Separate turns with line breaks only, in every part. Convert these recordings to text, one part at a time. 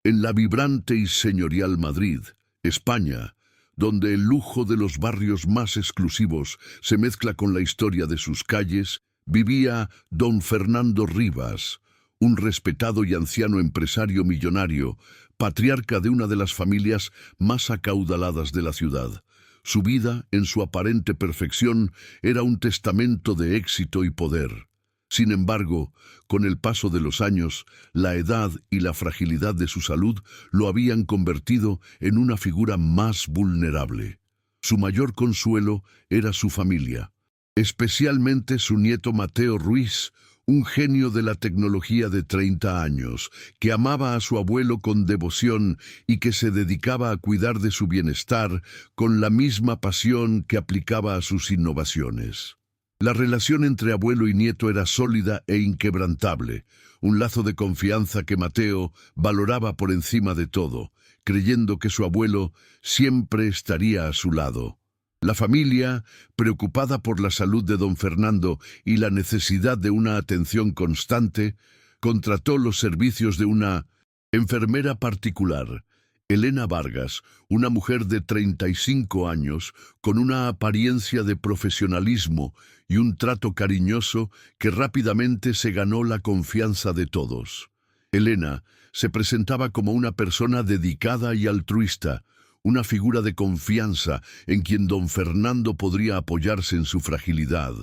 en la vibrante y señorial Madrid, España, donde el lujo de los barrios más exclusivos se mezcla con la historia de sus calles, vivía don Fernando Rivas, un respetado y anciano empresario millonario, patriarca de una de las familias más acaudaladas de la ciudad. Su vida, en su aparente perfección, era un testamento de éxito y poder. Sin embargo, con el paso de los años, la edad y la fragilidad de su salud lo habían convertido en una figura más vulnerable. Su mayor consuelo era su familia, especialmente su nieto Mateo Ruiz, un genio de la tecnología de 30 años, que amaba a su abuelo con devoción y que se dedicaba a cuidar de su bienestar con la misma pasión que aplicaba a sus innovaciones. La relación entre abuelo y nieto era sólida e inquebrantable, un lazo de confianza que Mateo valoraba por encima de todo, creyendo que su abuelo siempre estaría a su lado. La familia, preocupada por la salud de don Fernando y la necesidad de una atención constante, contrató los servicios de una enfermera particular, Elena Vargas, una mujer de 35 años, con una apariencia de profesionalismo y un trato cariñoso que rápidamente se ganó la confianza de todos. Elena se presentaba como una persona dedicada y altruista, una figura de confianza en quien don Fernando podría apoyarse en su fragilidad.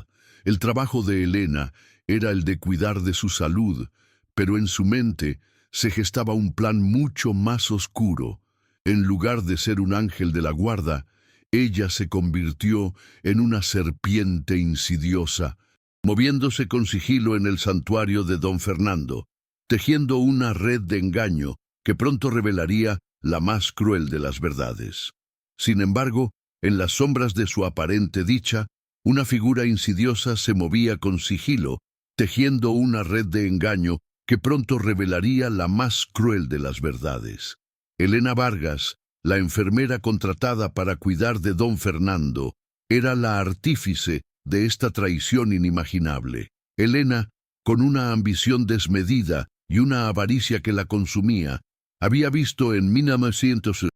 El trabajo de Elena era el de cuidar de su salud, pero en su mente se gestaba un plan mucho más oscuro. En lugar de ser un ángel de la guarda, ella se convirtió en una serpiente insidiosa, moviéndose con sigilo en el santuario de don Fernando, tejiendo una red de engaño que pronto revelaría la más cruel de las verdades. Sin embargo, en las sombras de su aparente dicha, una figura insidiosa se movía con sigilo, tejiendo una red de engaño que pronto revelaría la más cruel de las verdades. Elena Vargas, la enfermera contratada para cuidar de don Fernando, era la artífice de esta traición inimaginable. Elena, con una ambición desmedida y una avaricia que la consumía, había visto en 1900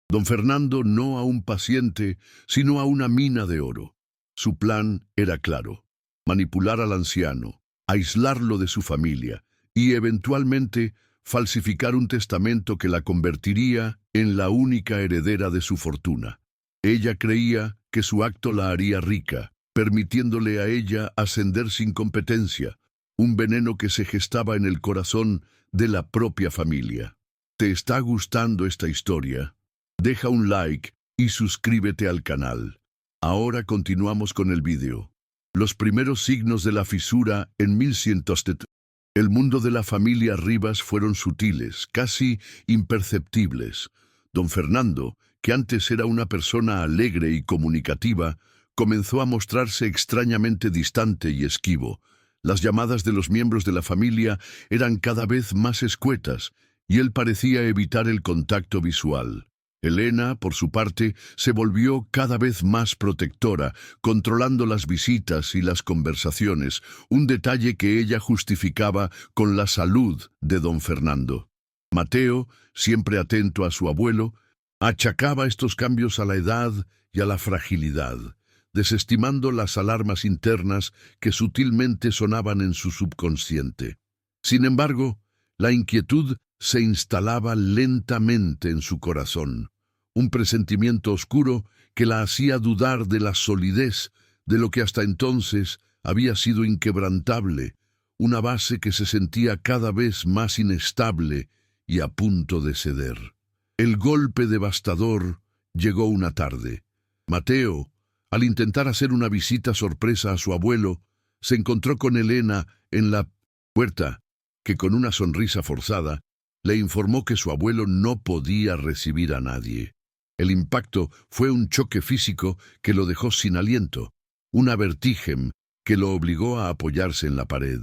don Fernando no a un paciente, sino a una mina de oro. Su plan era claro: manipular al anciano, aislarlo de su familia y, eventualmente, falsificar un testamento que la convertiría en la única heredera de su fortuna. Ella creía que su acto la haría rica, permitiéndole a ella ascender sin competencia, un veneno que se gestaba en el corazón de la propia familia. ¿Te está gustando esta historia? Deja un like y suscríbete al canal. Ahora continuamos con el vídeo. Los primeros signos de la fisura en 1100. El mundo de la familia Rivas fueron sutiles, casi imperceptibles. Don Fernando, que antes era una persona alegre y comunicativa, comenzó a mostrarse extrañamente distante y esquivo. Las llamadas de los miembros de la familia eran cada vez más escuetas, y él parecía evitar el contacto visual. Elena, por su parte, se volvió cada vez más protectora, controlando las visitas y las conversaciones, un detalle que ella justificaba con la salud de don Fernando. Mateo, siempre atento a su abuelo, achacaba estos cambios a la edad y a la fragilidad, desestimando las alarmas internas que sutilmente sonaban en su subconsciente. Sin embargo, la inquietud se instalaba lentamente en su corazón, un presentimiento oscuro que la hacía dudar de la solidez de lo que hasta entonces había sido inquebrantable, una base que se sentía cada vez más inestable y a punto de ceder. El golpe devastador llegó una tarde. Mateo, al intentar hacer una visita sorpresa a su abuelo, se encontró con Elena en la puerta, que con una sonrisa forzada le informó que su abuelo no podía recibir a nadie. El impacto fue un choque físico que lo dejó sin aliento, una vertigen que lo obligó a apoyarse en la pared.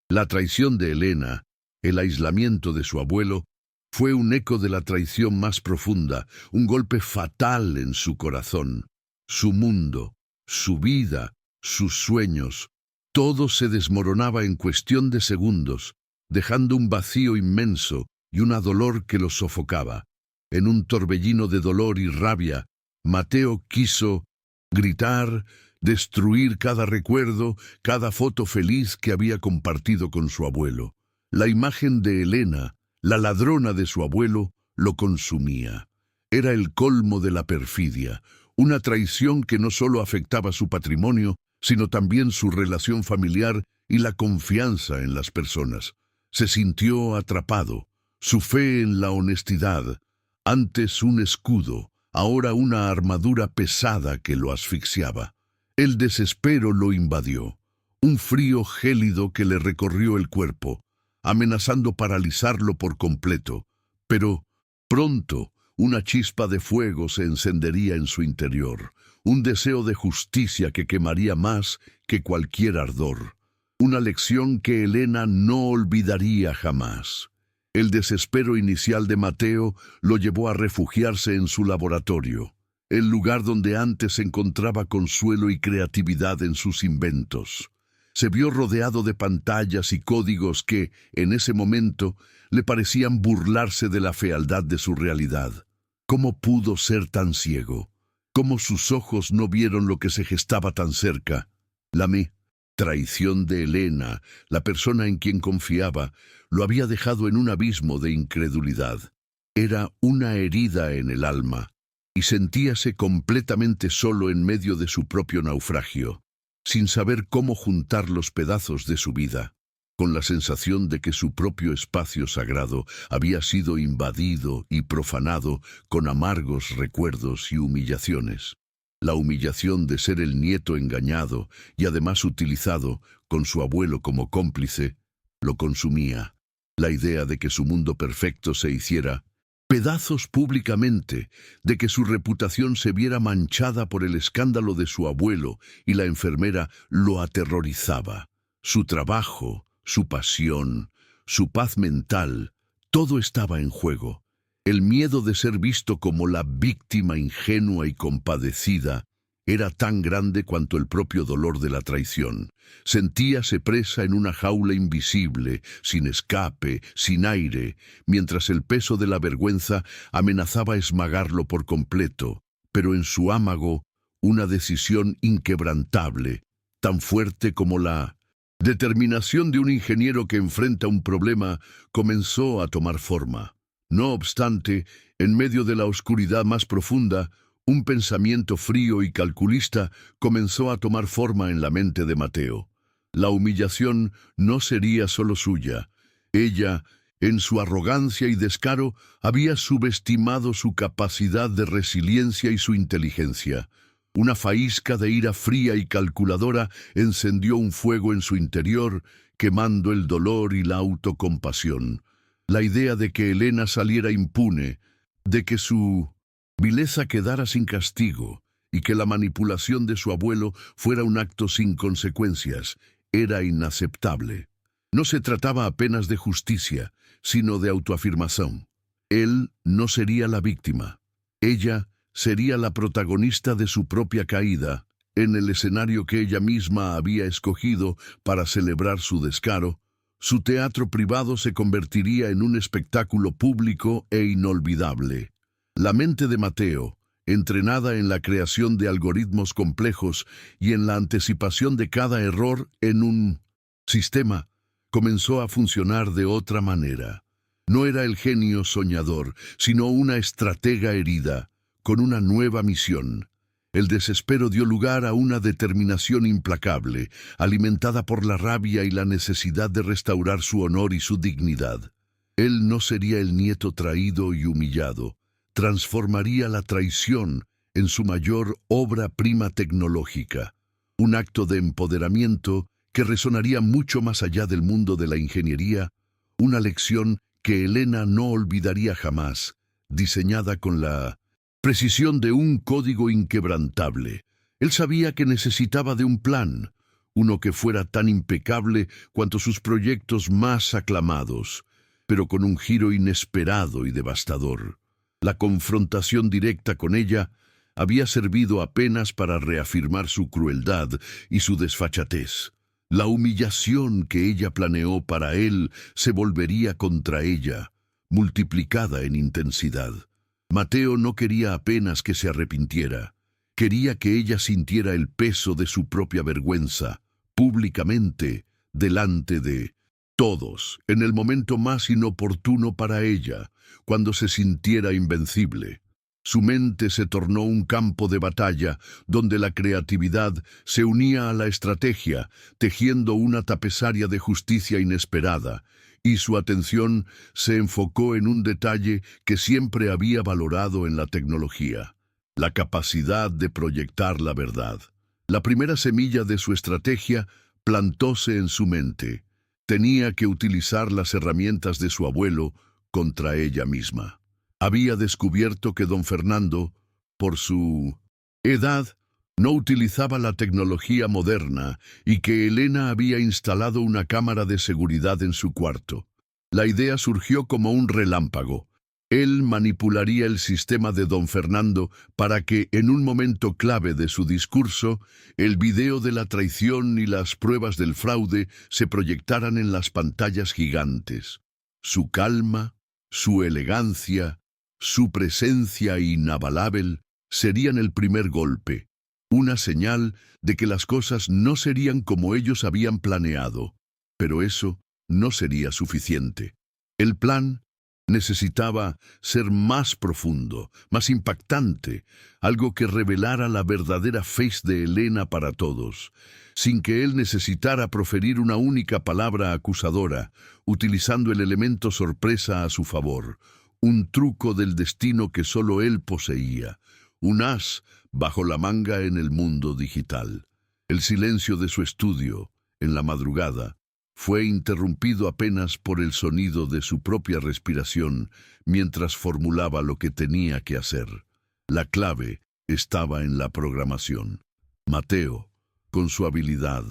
La traición de Elena, el aislamiento de su abuelo, fue un eco de la traición más profunda, un golpe fatal en su corazón. Su mundo, su vida, sus sueños, todo se desmoronaba en cuestión de segundos, dejando un vacío inmenso y una dolor que los sofocaba. En un torbellino de dolor y rabia, Mateo quiso gritar, destruir cada recuerdo, cada foto feliz que había compartido con su abuelo. La imagen de Elena, la ladrona de su abuelo, lo consumía. Era el colmo de la perfidia, una traición que no solo afectaba su patrimonio, sino también su relación familiar y la confianza en las personas. Se sintió atrapado, su fe en la honestidad, antes un escudo, ahora una armadura pesada que lo asfixiaba. El desespero lo invadió, un frío gélido que le recorrió el cuerpo, amenazando paralizarlo por completo. Pero pronto una chispa de fuego se encendería en su interior, un deseo de justicia que quemaría más que cualquier ardor. Una lección que Elena no olvidaría jamás. El desespero inicial de Mateo lo llevó a refugiarse en su laboratorio, el lugar donde antes encontraba consuelo y creatividad en sus inventos. Se vio rodeado de pantallas y códigos que, en ese momento, le parecían burlarse de la fealdad de su realidad. ¿Cómo pudo ser tan ciego? ¿Cómo sus ojos no vieron lo que se gestaba tan cerca? La traición de Elena, la persona en quien confiaba, lo había dejado en un abismo de incredulidad. Era una herida en el alma, y sentíase completamente solo en medio de su propio naufragio, sin saber cómo juntar los pedazos de su vida, con la sensación de que su propio espacio sagrado había sido invadido y profanado con amargos recuerdos y humillaciones. La humillación de ser el nieto engañado y además utilizado, con su abuelo como cómplice, lo consumía. La idea de que su mundo perfecto se hiciera pedazos públicamente, de que su reputación se viera manchada por el escándalo de su abuelo y la enfermera, lo aterrorizaba. Su trabajo, su pasión, su paz mental, todo estaba en juego. El miedo de ser visto como la víctima ingenua y compadecida era tan grande cuanto el propio dolor de la traición. Sentíase presa en una jaula invisible, sin escape, sin aire, mientras el peso de la vergüenza amenazaba esmagarlo por completo, pero en su ámago una decisión inquebrantable, tan fuerte como la determinación de un ingeniero que enfrenta un problema, comenzó a tomar forma. No obstante, en medio de la oscuridad más profunda, un pensamiento frío y calculista comenzó a tomar forma en la mente de Mateo. La humillación no sería solo suya. Ella, en su arrogancia y descaro, había subestimado su capacidad de resiliencia y su inteligencia. Una faísca de ira fría y calculadora encendió un fuego en su interior, quemando el dolor y la autocompasión. La idea de que Elena saliera impune, de que su vileza quedara sin castigo y que la manipulación de su abuelo fuera un acto sin consecuencias, era inaceptable. No se trataba apenas de justicia, sino de autoafirmación. Él no sería la víctima. Ella sería la protagonista de su propia caída, en el escenario que ella misma había escogido para celebrar su descaro. Su teatro privado se convertiría en un espectáculo público e inolvidable. La mente de Mateo, entrenada en la creación de algoritmos complejos y en la anticipación de cada error en un sistema, comenzó a funcionar de otra manera. No era el genio soñador, sino una estratega herida, con una nueva misión. El desespero dio lugar a una determinación implacable, alimentada por la rabia y la necesidad de restaurar su honor y su dignidad. Él no sería el nieto traído y humillado. Transformaría la traición en su mayor obra prima tecnológica, un acto de empoderamiento que resonaría mucho más allá del mundo de la ingeniería, una lección que Elena no olvidaría jamás, diseñada con la precisión de un código inquebrantable. Él sabía que necesitaba de un plan, uno que fuera tan impecable cuanto sus proyectos más aclamados, pero con un giro inesperado y devastador. La confrontación directa con ella había servido apenas para reafirmar su crueldad y su desfachatez. La humillación que ella planeó para él se volvería contra ella, multiplicada en intensidad. Mateo no quería apenas que se arrepintiera. Quería que ella sintiera el peso de su propia vergüenza, públicamente, delante de todos, en el momento más inoportuno para ella, cuando se sintiera invencible. Su mente se tornó un campo de batalla donde la creatividad se unía a la estrategia, tejiendo una tapizaria de justicia inesperada, y su atención se enfocó en un detalle que siempre había valorado en la tecnología: la capacidad de proyectar la verdad. La primera semilla de su estrategia plantóse en su mente. Tenía que utilizar las herramientas de su abuelo contra ella misma. Había descubierto que don Fernando, por su edad, no utilizaba la tecnología moderna y que Elena había instalado una cámara de seguridad en su cuarto. La idea surgió como un relámpago. Él manipularía el sistema de don Fernando para que, en un momento clave de su discurso, el video de la traición y las pruebas del fraude se proyectaran en las pantallas gigantes. Su calma, su elegancia, su presencia inabalable serían el primer golpe, una señal de que las cosas no serían como ellos habían planeado. Pero eso no sería suficiente. El plan necesitaba ser más profundo, más impactante, algo que revelara la verdadera faz de Elena para todos, sin que él necesitara proferir una única palabra acusadora, utilizando el elemento sorpresa a su favor, un truco del destino que solo él poseía, un as bajo la manga en el mundo digital. El silencio de su estudio, en la madrugada, fue interrumpido apenas por el sonido de su propia respiración mientras formulaba lo que tenía que hacer. La clave estaba en la programación. Mateo, con su habilidad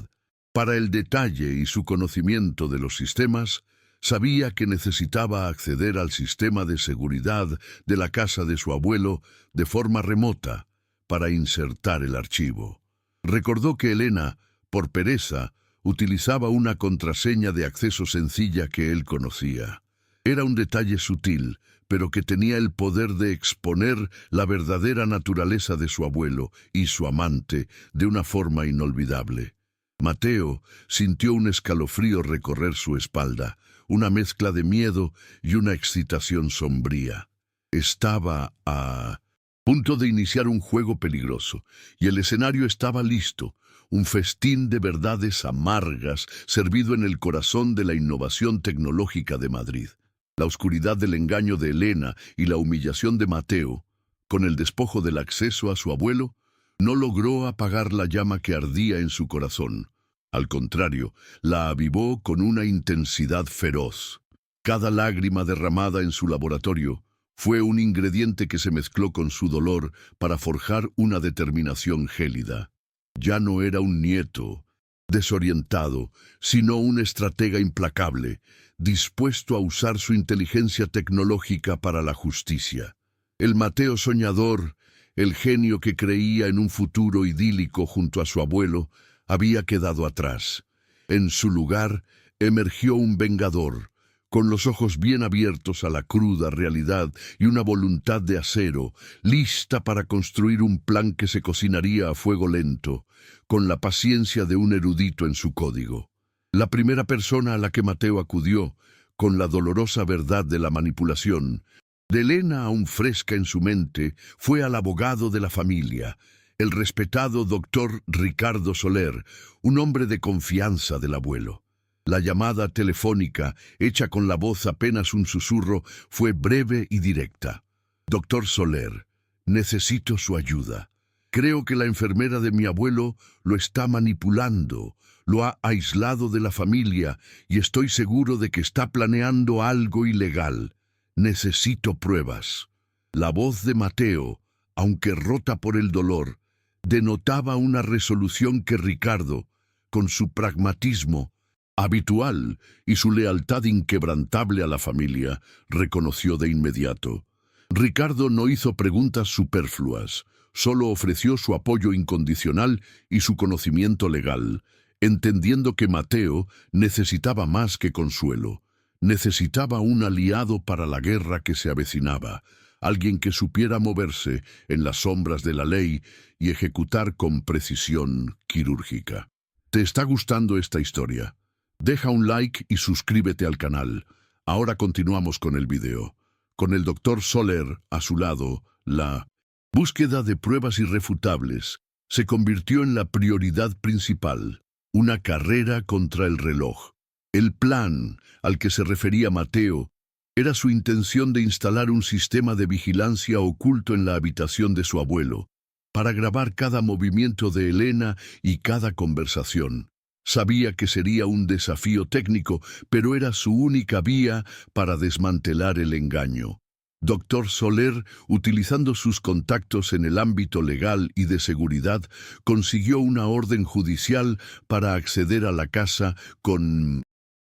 para el detalle y su conocimiento de los sistemas, sabía que necesitaba acceder al sistema de seguridad de la casa de su abuelo de forma remota para insertar el archivo. Recordó que Elena, por pereza, utilizaba una contraseña de acceso sencilla que él conocía. Era un detalle sutil, pero que tenía el poder de exponer la verdadera naturaleza de su abuelo y su amante de una forma inolvidable. Mateo sintió un escalofrío recorrer su espalda, una mezcla de miedo y una excitación sombría. Estaba a punto de iniciar un juego peligroso, y el escenario estaba listo. Un festín de verdades amargas servido en el corazón de la innovación tecnológica de Madrid. La oscuridad del engaño de Elena y la humillación de Mateo, con el despojo del acceso a su abuelo, no logró apagar la llama que ardía en su corazón. Al contrario, la avivó con una intensidad feroz. Cada lágrima derramada en su laboratorio fue un ingrediente que se mezcló con su dolor para forjar una determinación gélida. Ya no era un nieto desorientado, sino un estratega implacable, dispuesto a usar su inteligencia tecnológica para la justicia. El Mateo soñador, el genio que creía en un futuro idílico junto a su abuelo, había quedado atrás. En su lugar emergió un vengador, con los ojos bien abiertos a la cruda realidad y una voluntad de acero, lista para construir un plan que se cocinaría a fuego lento, con la paciencia de un erudito en su código. La primera persona a la que Mateo acudió, con la dolorosa verdad de la manipulación, de Elena aún fresca en su mente, fue al abogado de la familia, el respetado doctor Ricardo Soler, un hombre de confianza del abuelo. La llamada telefónica, hecha con la voz apenas un susurro, fue breve y directa. «Doctor Soler, necesito su ayuda. Creo que la enfermera de mi abuelo lo está manipulando, lo ha aislado de la familia y estoy seguro de que está planeando algo ilegal. Necesito pruebas». La voz de Mateo, aunque rota por el dolor, denotaba una resolución que Ricardo, con su pragmatismo habitual y su lealtad inquebrantable a la familia, reconoció de inmediato. Ricardo no hizo preguntas superfluas, solo ofreció su apoyo incondicional y su conocimiento legal, entendiendo que Mateo necesitaba más que consuelo. Necesitaba un aliado para la guerra que se avecinaba, alguien que supiera moverse en las sombras de la ley y ejecutar con precisión quirúrgica. ¿Te está gustando esta historia? Deja un like y suscríbete al canal. Ahora continuamos con el video. Con el Dr. Soler a su lado, la búsqueda de pruebas irrefutables se convirtió en la prioridad principal, una carrera contra el reloj. El plan al que se refería Mateo era su intención de instalar un sistema de vigilancia oculto en la habitación de su abuelo, para grabar cada movimiento de Elena y cada conversación. Sabía que sería un desafío técnico, pero era su única vía para desmantelar el engaño. Dr. Soler, utilizando sus contactos en el ámbito legal y de seguridad, consiguió una orden judicial para acceder a la casa con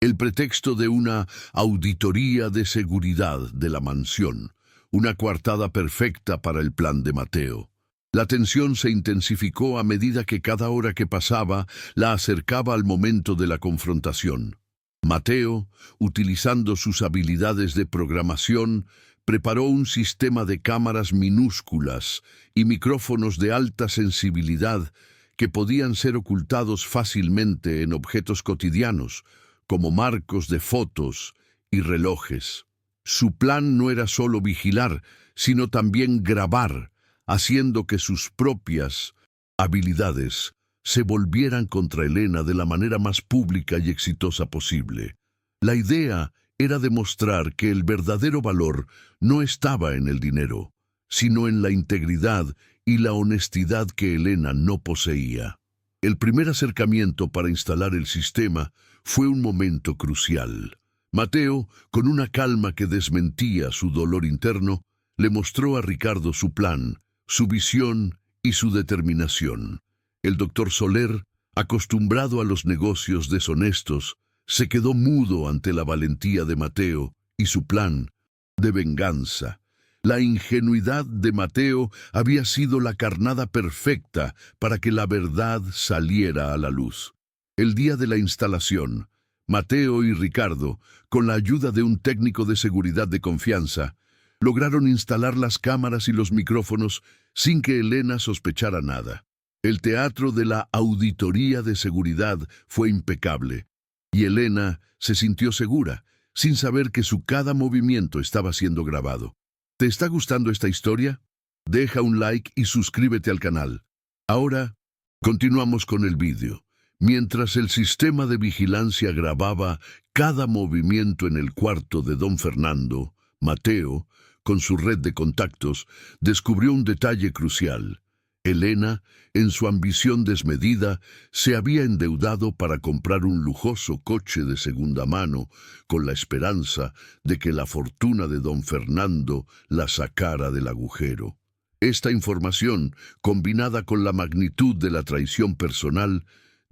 el pretexto de una auditoría de seguridad de la mansión, una coartada perfecta para el plan de Mateo. La tensión se intensificó a medida que cada hora que pasaba la acercaba al momento de la confrontación. Mateo, utilizando sus habilidades de programación, preparó un sistema de cámaras minúsculas y micrófonos de alta sensibilidad que podían ser ocultados fácilmente en objetos cotidianos, como marcos de fotos y relojes. Su plan no era solo vigilar, sino también grabar, haciendo que sus propias habilidades se volvieran contra Elena de la manera más pública y exitosa posible. La idea era demostrar que el verdadero valor no estaba en el dinero, sino en la integridad y la honestidad que Elena no poseía. El primer acercamiento para instalar el sistema fue un momento crucial. Mateo, con una calma que desmentía su dolor interno, le mostró a Ricardo su plan, su visión y su determinación. El Dr. Soler, acostumbrado a los negocios deshonestos, se quedó mudo ante la valentía de Mateo y su plan de venganza. La ingenuidad de Mateo había sido la carnada perfecta para que la verdad saliera a la luz. El día de la instalación, Mateo y Ricardo, con la ayuda de un técnico de seguridad de confianza, lograron instalar las cámaras y los micrófonos sin que Elena sospechara nada. El teatro de la auditoría de seguridad fue impecable, y Elena se sintió segura, sin saber que su cada movimiento estaba siendo grabado. ¿Te está gustando esta historia? Deja un like y suscríbete al canal. Ahora, continuamos con el vídeo. Mientras el sistema de vigilancia grababa cada movimiento en el cuarto de don Fernando, Mateo, con su red de contactos, descubrió un detalle crucial. Elena, en su ambición desmedida, se había endeudado para comprar un lujoso coche de segunda mano, con la esperanza de que la fortuna de don Fernando la sacara del agujero. Esta información, combinada con la magnitud de la traición personal,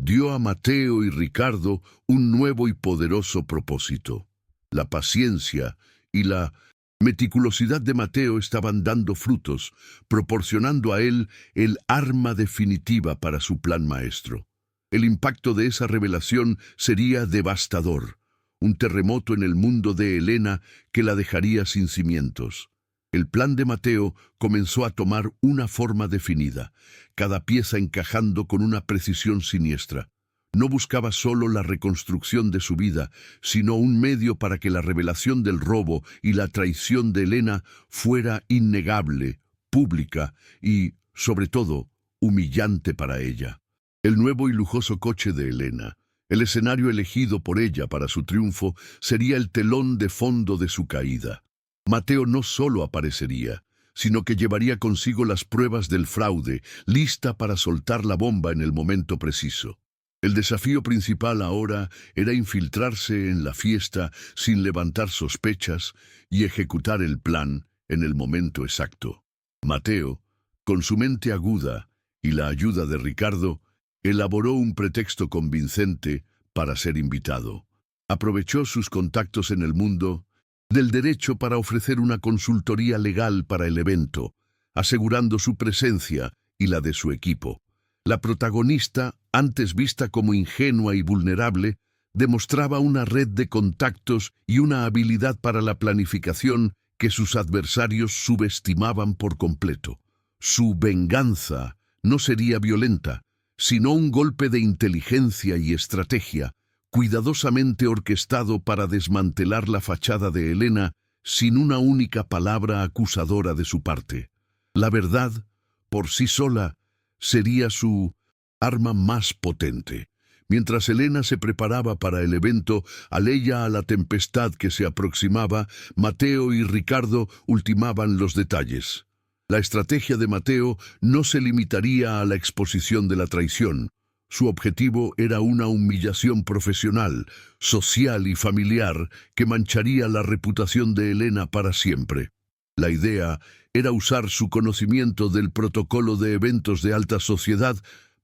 dio a Mateo y Ricardo un nuevo y poderoso propósito. La paciencia y la meticulosidad de Mateo estaban dando frutos, proporcionando a él el arma definitiva para su plan maestro. El impacto de esa revelación sería devastador, un terremoto en el mundo de Elena que la dejaría sin cimientos. El plan de Mateo comenzó a tomar una forma definida, cada pieza encajando con una precisión siniestra. No buscaba solo la reconstrucción de su vida, sino un medio para que la revelación del robo y la traición de Elena fuera innegable, pública y, sobre todo, humillante para ella. El nuevo y lujoso coche de Elena, el escenario elegido por ella para su triunfo, sería el telón de fondo de su caída. Mateo no solo aparecería, sino que llevaría consigo las pruebas del fraude, lista para soltar la bomba en el momento preciso. El desafío principal ahora era infiltrarse en la fiesta sin levantar sospechas y ejecutar el plan en el momento exacto. Mateo, con su mente aguda y la ayuda de Ricardo, elaboró un pretexto convincente para ser invitado. Aprovechó sus contactos en el mundo del derecho para ofrecer una consultoría legal para el evento, asegurando su presencia y la de su equipo. La protagonista, antes vista como ingenua y vulnerable, demostraba una red de contactos y una habilidad para la planificación que sus adversarios subestimaban por completo. Su venganza no sería violenta, sino un golpe de inteligencia y estrategia, cuidadosamente orquestado para desmantelar la fachada de Helena sin una única palabra acusadora de su parte. La verdad, por sí sola, sería su arma más potente. Mientras Helena se preparaba para el evento, aleya a la tempestad que se aproximaba, Mateo y Ricardo ultimaban los detalles. La estrategia de Mateo no se limitaría a la exposición de la traición. Su objetivo era una humillación profesional, social y familiar que mancharía la reputación de Helena para siempre. La idea era usar su conocimiento del protocolo de eventos de alta sociedad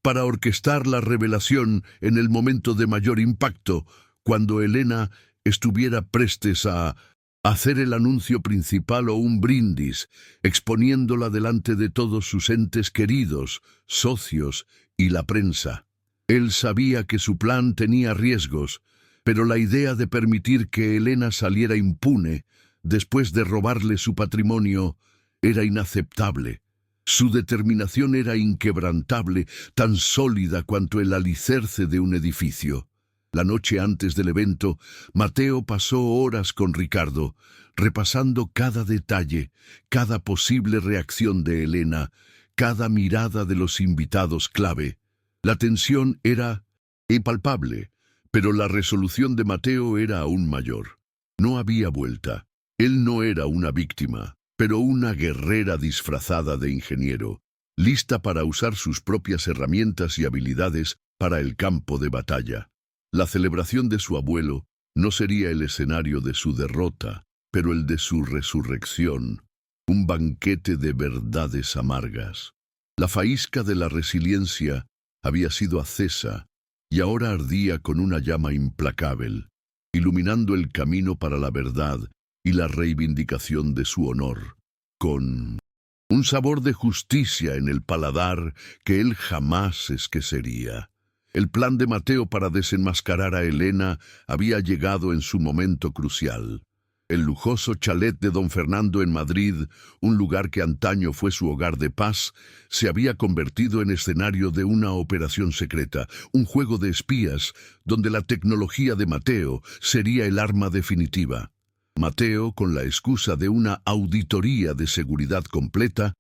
para orquestar la revelación en el momento de mayor impacto, cuando Helena estuviera prestes a hacer el anuncio principal o un brindis, exponiéndola delante de todos sus entes queridos, socios y la prensa. Él sabía que su plan tenía riesgos, pero la idea de permitir que Helena saliera impune después de robarle su patrimonio era inaceptable. Su determinación era inquebrantable, tan sólida cuanto el alicerce de un edificio. La noche antes del evento, Mateo pasó horas con Ricardo, repasando cada detalle, cada posible reacción de Helena, cada mirada de los invitados clave. La tensión era impalpable, pero la resolución de Mateo era aún mayor. No había vuelta. Él no era una víctima, pero una guerrera disfrazada de ingeniero, lista para usar sus propias herramientas y habilidades para el campo de batalla. La celebración de su abuelo no sería el escenario de su derrota, pero el de su resurrección, un banquete de verdades amargas. La faísca de la resiliencia había sido acesa y ahora ardía con una llama implacable, iluminando el camino para la verdad y la reivindicación de su honor, con un sabor de justicia en el paladar que él jamás esquecería. El plan de Mateo para desenmascarar a Helena había llegado en su momento crucial. El lujoso chalet de don Fernando en Madrid, un lugar que antaño fue su hogar de paz, se había convertido en escenario de una operación secreta, un juego de espías, donde la tecnología de Mateo sería el arma definitiva. Mateo, con la excusa de una auditoría de seguridad completa,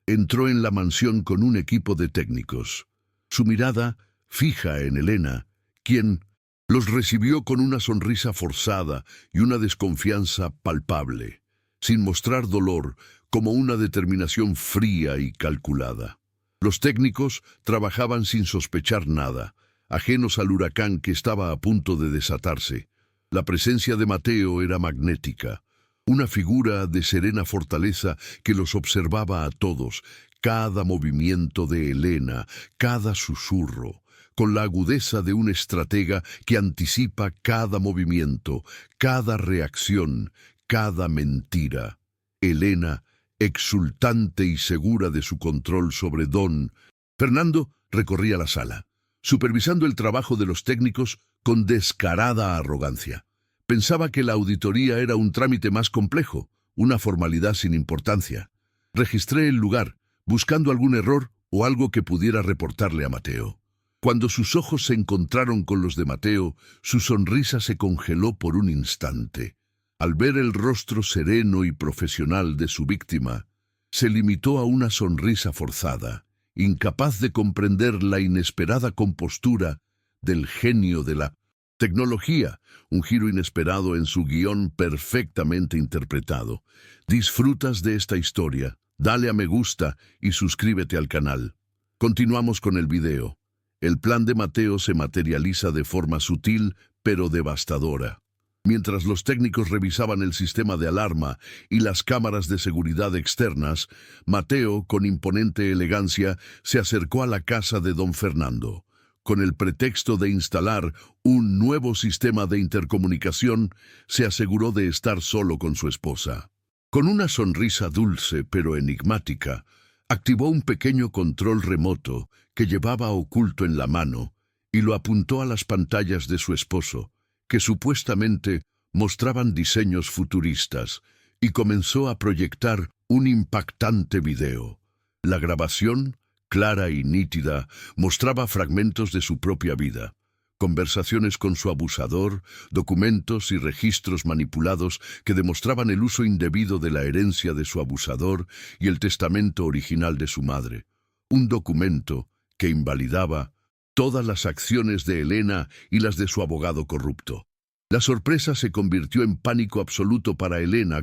entró en la mansión con un equipo de técnicos. Su mirada, fija en Helena, quien los recibió con una sonrisa forzada y una desconfianza palpable, sin mostrar dolor, como una determinación fría y calculada. Los técnicos trabajaban sin sospechar nada, ajenos al huracán que estaba a punto de desatarse. La presencia de Mateo era magnética, una figura de serena fortaleza que los observaba a todos, cada movimiento de Helena, cada susurro, con la agudeza de un estratega que anticipa cada movimiento, cada reacción, cada mentira. Helena, exultante y segura de su control sobre don Fernando, recorría la sala, supervisando el trabajo de los técnicos con descarada arrogancia. Pensaba que la auditoría era un trámite más complejo, una formalidad sin importancia. Registré el lugar, buscando algún error o algo que pudiera reportarle a Mateo. Cuando sus ojos se encontraron con los de Mateo, su sonrisa se congeló por un instante. Al ver el rostro sereno y profesional de su víctima, se limitó a una sonrisa forzada, incapaz de comprender la inesperada compostura del genio de la tecnología, un giro inesperado en su guión perfectamente interpretado. ¿Disfrutas de esta historia? Dale a me gusta y suscríbete al canal. Continuamos con el video. El plan de Mateo se materializa de forma sutil, pero devastadora. Mientras los técnicos revisaban el sistema de alarma y las cámaras de seguridad externas, Mateo, con imponente elegancia, se acercó a la casa de don Fernando. Con el pretexto de instalar un nuevo sistema de intercomunicación, se aseguró de estar solo con su esposa. Con una sonrisa dulce pero enigmática, activó un pequeño control remoto que llevaba oculto en la mano y lo apuntó a las pantallas de su esposo, que supuestamente mostraban diseños futuristas, y comenzó a proyectar un impactante video. La grabación, clara y nítida, mostraba fragmentos de su propia vida, conversaciones con su abusador, documentos y registros manipulados que demostraban el uso indebido de la herencia de su abusador y el testamento original de su madre. Un documento que invalidaba todas las acciones de Elena y las de su abogado corrupto. La sorpresa se convirtió en pánico absoluto para Elena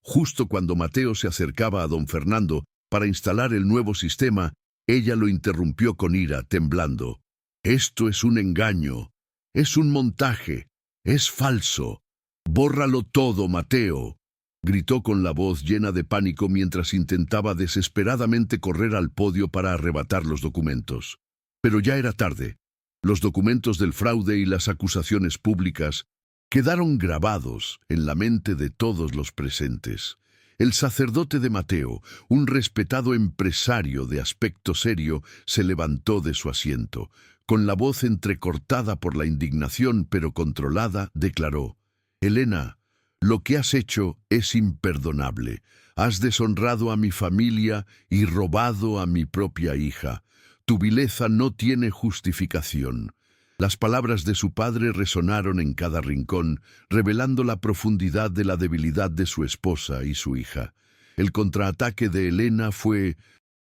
justo cuando Mateo se acercaba a don Fernando para instalar el nuevo sistema, ella lo interrumpió con ira, temblando. «Esto es un engaño, es un montaje, es falso. Bórralo todo, Mateo», gritó con la voz llena de pánico mientras intentaba desesperadamente correr al podio para arrebatar los documentos. Pero ya era tarde. Los documentos del fraude y las acusaciones públicas quedaron grabados en la mente de todos los presentes. El sacerdote de Mateo, un respetado empresario de aspecto serio, se levantó de su asiento. Con la voz entrecortada por la indignación pero controlada, declaró: «Elena, lo que has hecho es imperdonable. Has deshonrado a mi familia y robado a mi propia hija. Tu vileza no tiene justificación». Las palabras de su padre resonaron en cada rincón, revelando la profundidad de la debilidad de su esposa y su hija. El contraataque de Elena fue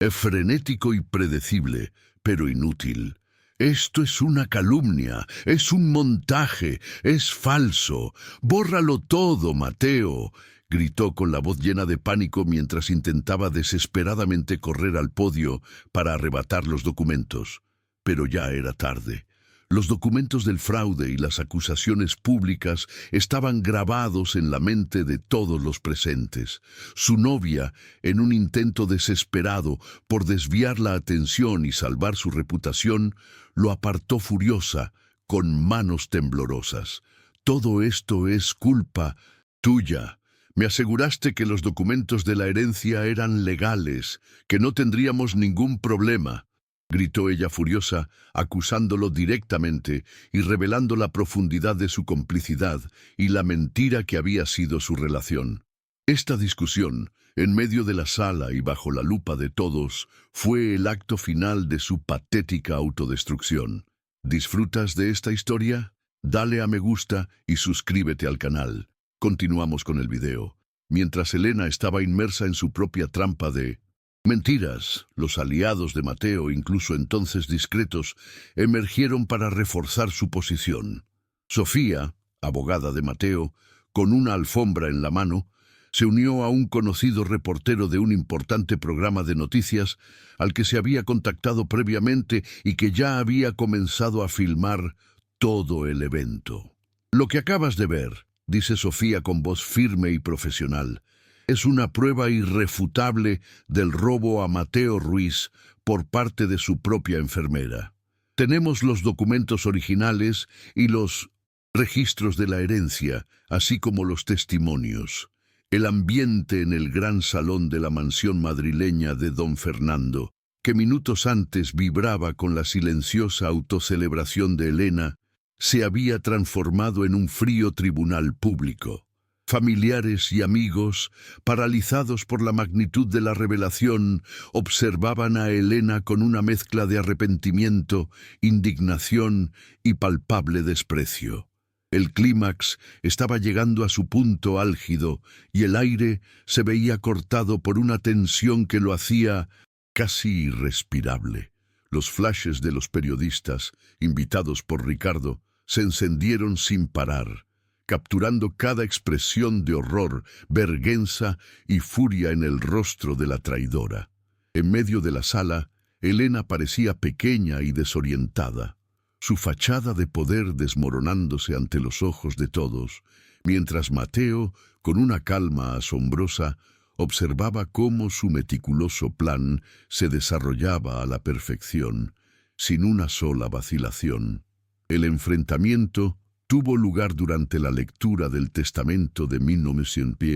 frenético y predecible, pero inútil. «Esto es una calumnia, es un montaje, es falso. Bórralo todo, Mateo», gritó con la voz llena de pánico mientras intentaba desesperadamente correr al podio para arrebatar los documentos. Pero ya era tarde. Los documentos del fraude y las acusaciones públicas estaban grabados en la mente de todos los presentes. Su novia, en un intento desesperado por desviar la atención y salvar su reputación, lo apartó furiosa, con manos temblorosas. «Todo esto es culpa tuya. Me aseguraste que los documentos de la herencia eran legales, que no tendríamos ningún problema», gritó ella furiosa, acusándolo directamente y revelando la profundidad de su complicidad y la mentira que había sido su relación. Esta discusión, en medio de la sala y bajo la lupa de todos, fue el acto final de su patética autodestrucción. ¿Disfrutas de esta historia? Dale a me gusta y suscríbete al canal. Continuamos con el video. Mientras Elena estaba inmersa en su propia trampa de mentiras, los aliados de Mateo, incluso entonces discretos, emergieron para reforzar su posición. Sofía, abogada de Mateo, con una alfombra en la mano, se unió a un conocido reportero de un importante programa de noticias al que se había contactado previamente y que ya había comenzado a filmar todo el evento. «Lo que acabas de ver», dice Sofía con voz firme y profesional, «es una prueba irrefutable del robo a Mateo Ruiz por parte de su propia enfermera. Tenemos los documentos originales y los registros de la herencia, así como los testimonios. El ambiente en el gran salón de la mansión madrileña de don Fernando, que minutos antes vibraba con la silenciosa autocelebración de Elena, se había transformado en un frío tribunal público. Familiares y amigos, paralizados por la magnitud de la revelación, observaban a Elena con una mezcla de arrepentimiento, indignación y palpable desprecio. El clímax estaba llegando a su punto álgido y el aire se veía cortado por una tensión que lo hacía casi irrespirable. Los flashes de los periodistas, invitados por Ricardo, se encendieron sin parar, capturando cada expresión de horror, vergüenza y furia en el rostro de la traidora. En medio de la sala, Elena parecía pequeña y desorientada, su fachada de poder desmoronándose ante los ojos de todos, mientras Mateo, con una calma asombrosa, observaba cómo su meticuloso plan se desarrollaba a la perfección, sin una sola vacilación. El enfrentamiento tuvo lugar durante la lectura del testamento de Pierre.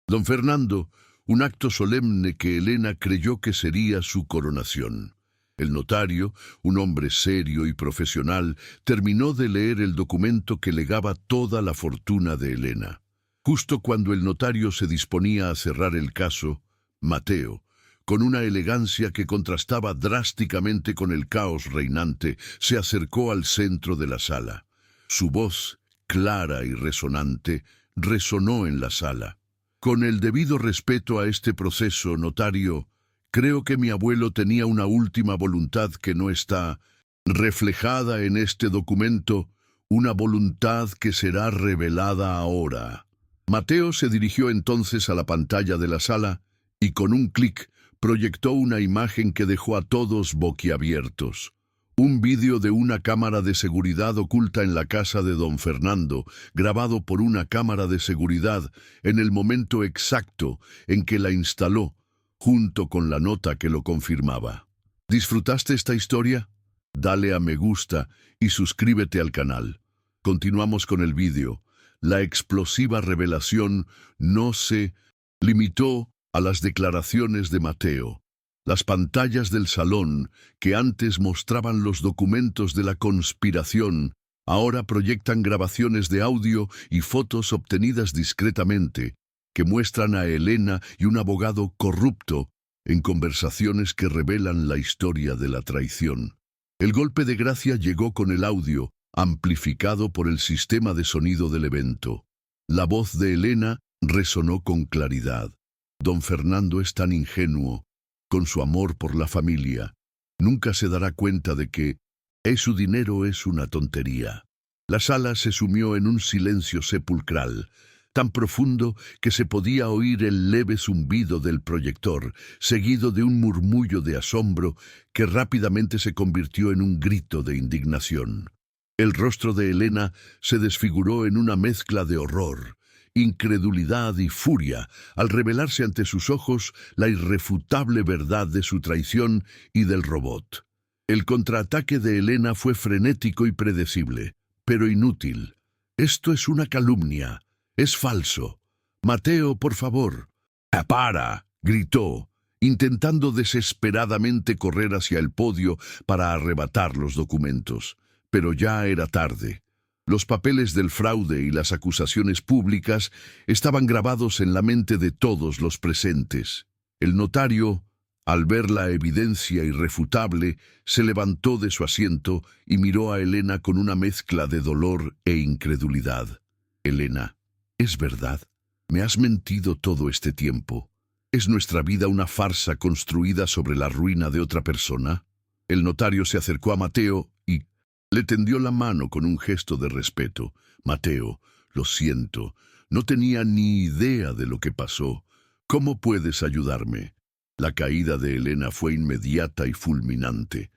Don Fernando, un acto solemne que Elena creyó que sería su coronación. El notario, un hombre serio y profesional, terminó de leer el documento que legaba toda la fortuna de Elena. Justo cuando el notario se disponía a cerrar el caso, Mateo, con una elegancia que contrastaba drásticamente con el caos reinante, se acercó al centro de la sala. Su voz, clara y resonante, resonó en la sala. Con el debido respeto a este proceso, notario, creo que mi abuelo tenía una última voluntad que no está reflejada en este documento, una voluntad que será revelada ahora. Mateo se dirigió entonces a la pantalla de la sala y con un clic proyectó una imagen que dejó a todos boquiabiertos. Un vídeo de una cámara de seguridad oculta en la casa de don Fernando, grabado por una cámara de seguridad en el momento exacto en que la instaló, junto con la nota que lo confirmaba. ¿Disfrutaste esta historia? Dale a me gusta y suscríbete al canal. Continuamos con el vídeo. La explosiva revelación no se limitó a las declaraciones de Mateo. Las pantallas del salón, que antes mostraban los documentos de la conspiración, ahora proyectan grabaciones de audio y fotos obtenidas discretamente, que muestran a Elena y un abogado corrupto en conversaciones que revelan la historia de la traición. El golpe de gracia llegó con el audio, amplificado por el sistema de sonido del evento. La voz de Elena resonó con claridad. Don Fernando es tan ingenuo, con su amor por la familia. Nunca se dará cuenta de que su dinero es una tontería. La sala se sumió en un silencio sepulcral, tan profundo que se podía oír el leve zumbido del proyector, seguido de un murmullo de asombro que rápidamente se convirtió en un grito de indignación. El rostro de Elena se desfiguró en una mezcla de horror, incredulidad y furia al revelarse ante sus ojos la irrefutable verdad de su traición y del robot. El contraataque de Elena fue frenético y predecible, pero inútil. Esto es una calumnia. Es falso. Mateo, por favor. ¡Para!, gritó, intentando desesperadamente correr hacia el podio para arrebatar los documentos. Pero ya era tarde. Los papeles del fraude y las acusaciones públicas estaban grabados en la mente de todos los presentes. El notario, al ver la evidencia irrefutable, se levantó de su asiento y miró a Elena con una mezcla de dolor e incredulidad. Elena, ¿es verdad? ¿Me has mentido todo este tiempo? ¿Es nuestra vida una farsa construida sobre la ruina de otra persona? El notario se acercó a Mateo y le tendió la mano con un gesto de respeto. Mateo, lo siento, no tenía ni idea de lo que pasó. ¿Cómo puedes ayudarme? La caída de Elena fue inmediata y fulminante.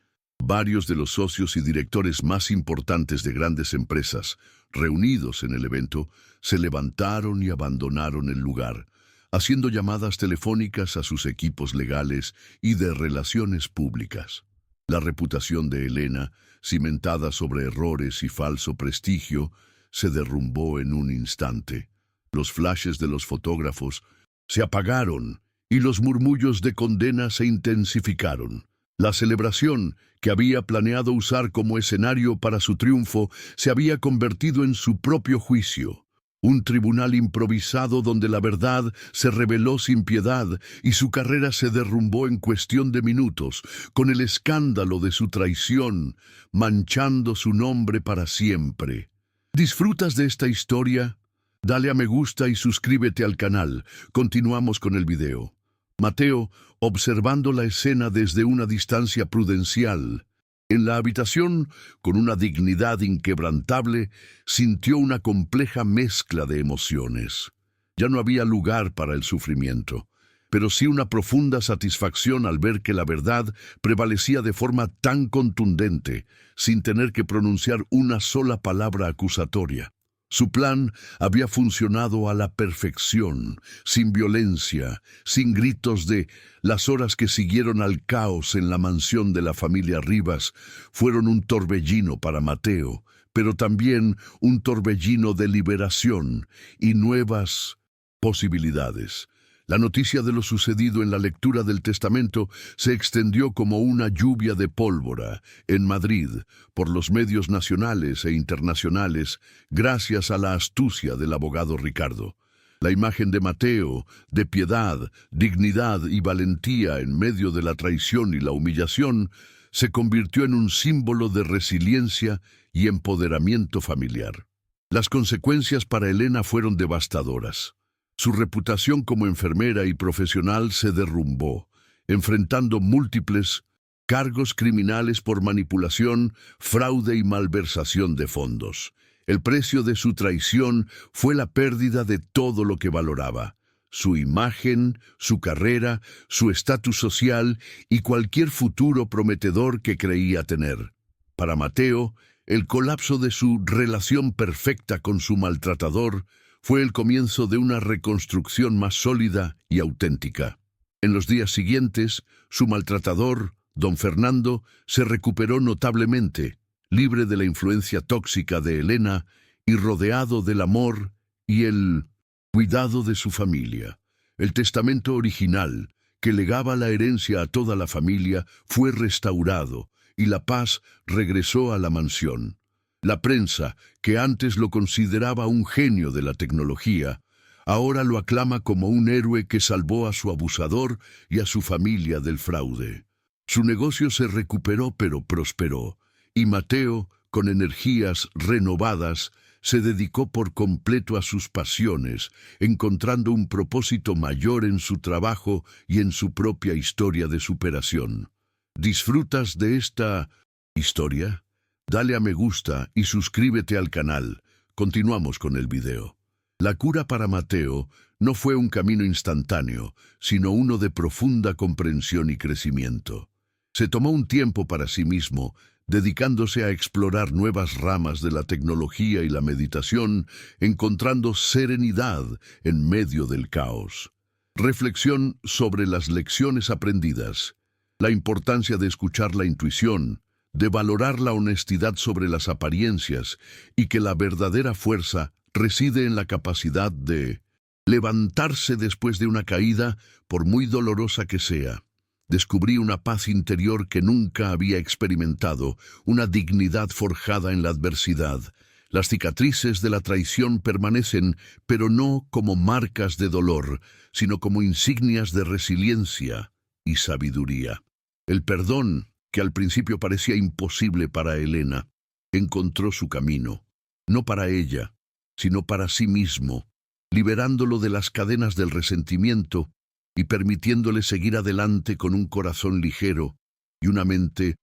Varios de los socios y directores más importantes de grandes empresas, reunidos en el evento, se levantaron y abandonaron el lugar, haciendo llamadas telefónicas a sus equipos legales y de relaciones públicas. La reputación de Elena, cimentada sobre errores y falso prestigio, se derrumbó en un instante. Los flashes de los fotógrafos se apagaron y los murmullos de condena se intensificaron. La celebración, que había planeado usar como escenario para su triunfo, se había convertido en su propio juicio. Un tribunal improvisado donde la verdad se reveló sin piedad y su carrera se derrumbó en cuestión de minutos, con el escándalo de su traición, manchando su nombre para siempre. ¿Disfrutas de esta historia? Dale a me gusta y suscríbete al canal. Continuamos con el video. Mateo, observando la escena desde una distancia prudencial, en la habitación, con una dignidad inquebrantable, sintió una compleja mezcla de emociones. Ya no había lugar para el sufrimiento, pero sí una profunda satisfacción al ver que la verdad prevalecía de forma tan contundente, sin tener que pronunciar una sola palabra acusatoria. Su plan había funcionado a la perfección, sin violencia, sin gritos de las horas que siguieron al caos en la mansión de la familia Rivas fueron un torbellino para Mateo, pero también un torbellino de liberación y nuevas posibilidades. La noticia de lo sucedido en la lectura del testamento se extendió como una lluvia de pólvora en Madrid por los medios nacionales e internacionales gracias a la astucia del abogado Ricardo. La imagen de Mateo, de piedad, dignidad y valentía en medio de la traición y la humillación, se convirtió en un símbolo de resiliencia y empoderamiento familiar. Las consecuencias para Elena fueron devastadoras. Su reputación como enfermera y profesional se derrumbó, enfrentando múltiples cargos criminales por manipulación, fraude y malversación de fondos. El precio de su traición fue la pérdida de todo lo que valoraba: su imagen, su carrera, su estatus social y cualquier futuro prometedor que creía tener. Para Mateo, el colapso de su relación perfecta con su maltratador fue el comienzo de una reconstrucción más sólida y auténtica. En los días siguientes, su maltratador, don Fernando, se recuperó notablemente, libre de la influencia tóxica de Elena y rodeado del amor y el cuidado de su familia. El testamento original, que legaba la herencia a toda la familia, fue restaurado y la paz regresó a la mansión. La prensa, que antes lo consideraba un genio de la tecnología, ahora lo aclama como un héroe que salvó a su abusador y a su familia del fraude. Su negocio se recuperó pero prosperó, y Mateo, con energías renovadas, se dedicó por completo a sus pasiones, encontrando un propósito mayor en su trabajo y en su propia historia de superación. ¿Disfrutas de esta historia? Dale a me gusta y suscríbete al canal. Continuamos con el video. La cura para Mateo no fue un camino instantáneo, sino uno de profunda comprensión y crecimiento. Se tomó un tiempo para sí mismo, dedicándose a explorar nuevas ramas de la tecnología y la meditación, encontrando serenidad en medio del caos. Reflexión sobre las lecciones aprendidas, la importancia de escuchar la intuición, de valorar la honestidad sobre las apariencias y que la verdadera fuerza reside en la capacidad de levantarse después de una caída, por muy dolorosa que sea. Descubrí una paz interior que nunca había experimentado, una dignidad forjada en la adversidad. Las cicatrices de la traición permanecen, pero no como marcas de dolor, sino como insignias de resiliencia y sabiduría. El perdón, que al principio parecía imposible para Elena, encontró su camino, no para ella, sino para sí mismo, liberándolo de las cadenas del resentimiento y permitiéndole seguir adelante con un corazón ligero y una mente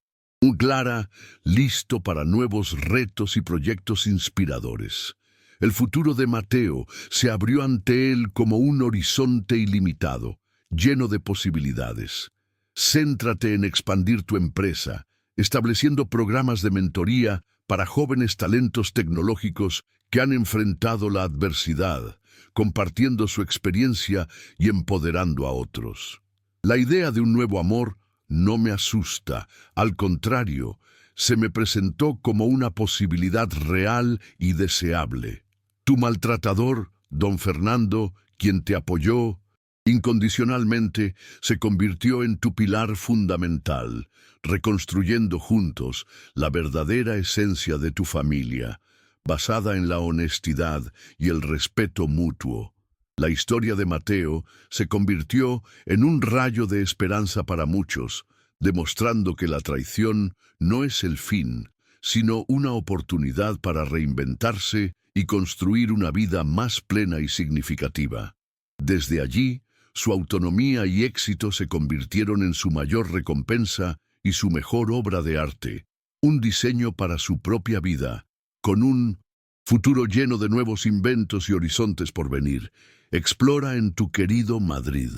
clara, listo para nuevos retos y proyectos inspiradores. El futuro de Mateo se abrió ante él como un horizonte ilimitado, lleno de posibilidades. Céntrate en expandir tu empresa, estableciendo programas de mentoría para jóvenes talentos tecnológicos que han enfrentado la adversidad, compartiendo su experiencia y empoderando a otros. La idea de un nuevo amor no me asusta, al contrario, se me presentó como una posibilidad real y deseable. Tu maltratador, don Fernando, quien te apoyó incondicionalmente, se convirtió en tu pilar fundamental, reconstruyendo juntos la verdadera esencia de tu familia, basada en la honestidad y el respeto mutuo. La historia de Mateo se convirtió en un rayo de esperanza para muchos, demostrando que la traición no es el fin, sino una oportunidad para reinventarse y construir una vida más plena y significativa. Desde allí, su autonomía y éxito se convirtieron en su mayor recompensa y su mejor obra de arte, un diseño para su propia vida, con un futuro lleno de nuevos inventos y horizontes por venir. Explora en tu querido Madrid.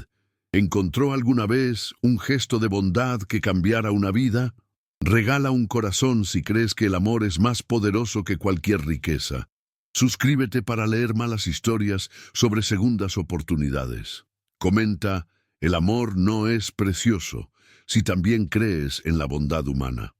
¿Encontró alguna vez un gesto de bondad que cambiara una vida? Regala un corazón si crees que el amor es más poderoso que cualquier riqueza. Suscríbete para leer malas historias sobre segundas oportunidades. Comenta, el amor no es precioso si también crees en la bondad humana.